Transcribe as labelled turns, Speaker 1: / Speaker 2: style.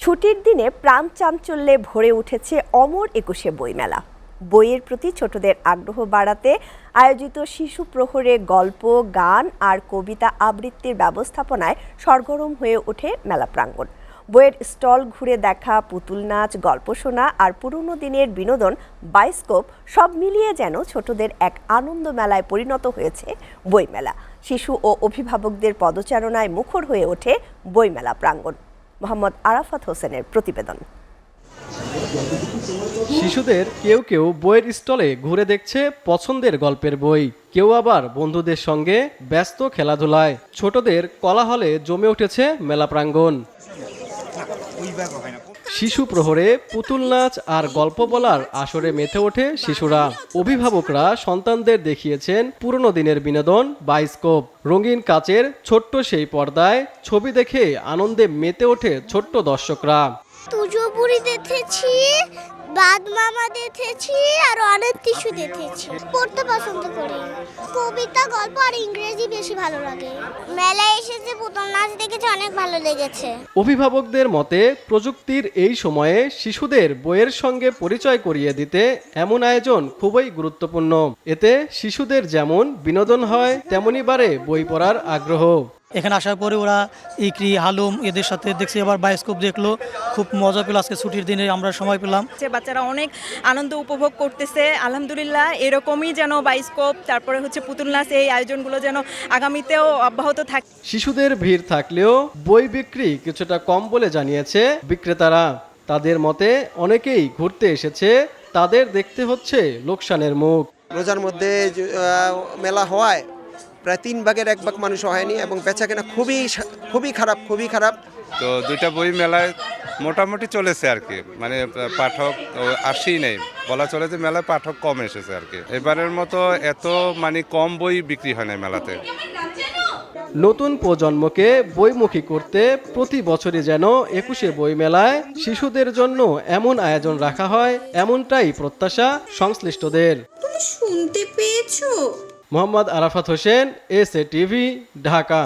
Speaker 1: ছুটির দিনে প্রাণ চাঞ্চল্যে ভরে উঠেছে অমর একুশে বইমেলা। বইয়ের প্রতি ছোটদের আগ্রহ বাড়াতে আয়োজিত শিশু প্রহরে গল্প, গান আর কবিতা আবৃত্তির ব্যবস্থাপনায় সরগরম হয়ে ওঠে মেলা প্রাঙ্গণ। বইয়ের স্টল ঘুরে দেখা, পুতুল নাচ, গল্প শোনা আর পুরনো দিনের বিনোদন, বায়োস্কোপ সব মিলিয়ে যেন ছোটদের এক আনন্দ মেলায় পরিণত হয়েছে বইমেলা। শিশু ও অভিভাবকদের পদচারণায় মুখর হয়ে ওঠে বইমেলা প্রাঙ্গণ। মোহাম্মদ আরাফাত হোসেনের প্রতিবেদন।
Speaker 2: শিশুদের কেউ কেউ বইয়ের স্টলে ঘুরে দেখছে পছন্দের গল্পের বই, কেউ আবার বন্ধুদের সঙ্গে ব্যস্ত খেলাধুলায়। ছোটদের কোলাহলে জমে উঠেছে মেলা প্রাঙ্গণ। শিশু প্রহরে পুতুল নাচ আর গল্প বলার আসরে মেতে ওঠে শিশুরা। অভিভাবকরা সন্তানদের দেখিয়েছেন পুরনো দিনের বিনোদন, বায়োস্কোপ। রঙিন কাচের ছোট্ট সেই পর্দায় ছবি দেখে আনন্দে মেতে ওঠে ছোট্ট দর্শকরা।
Speaker 3: তুজোবুড়ি দেখেছি, বাদ মামা দেখেছি আর অনেক কিছু দেখেছি। পড়তে পছন্দ করি, কবিতা, গল্প আর ইংরেজি বেশি ভালো লাগে। মেলায় এসে যে পুতুল নাচ দেখেছি, অনেক ভালো লেগেছে।
Speaker 2: অভিভাবকদের মতে প্রযুক্তির এই সময়ে শিশুদের বইয়ের সঙ্গে পরিচয় করিয়ে দিতে এমন আয়োজন খুবই গুরুত্বপূর্ণ। এতে শিশুদের যেমন বিনোদন হয়, তেমনি বাড়ে বই পড়ার আগ্রহ।
Speaker 4: এখানে আসার পরে ওরা ইকরি, হালুম এদের সাথে দেখছি, আবার বায়োস্কোপ দেখলো, খুব মজা পেল। আজকে ছুটির দিনে আমরা সময় পেলাম।
Speaker 5: বাচ্চারা অনেক আনন্দ উপভোগ করতেছে। আলহামদুলিল্লাহ, এরকমই যেন বায়োস্কোপ, তারপরে পুতুল নাচ, এই আয়োজনগুলো যেন আগামীতেও অব্যাহত থাকে।
Speaker 2: শিশুদের ভিড় থাকলেও বই বিক্রি কিছুটা কম বলে জানিয়েছে বিক্রেতারা। তাদের মতে অনেকেই ঘুরতে এসেছে, তাদের দেখতে হচ্ছে লোকসানের মুখ।
Speaker 6: রোজার মধ্যে মেলা হওয়ায় প্রায় 3 ভাগের 1 ভাগ মানুষ হয়নি এবং বেচাকেনা খুবই খারাপ।
Speaker 7: তো দুইটা বই মেলায় মোটামুটি চলেছে আর কি, মানে পাঠক আসেই নেই, বলা চলে যে মেলায় পাঠক কম এসেছে আর কি। এবারের মতো এত কম বই বিক্রি হয় না মেলাতে।
Speaker 2: নতুন প্রজন্মকে বইমুখী করতে প্রতি বছরই যেন 21শে বই মেলায় শিশুদের জন্য এমন আয়োজন রাখা হয়, এমনটাই প্রত্যাশা সংশ্লিষ্টদের।
Speaker 8: তুমি শুনতে পেয়েছো?
Speaker 2: Mohammad Arafat Hossain, SA TV, Dhaka.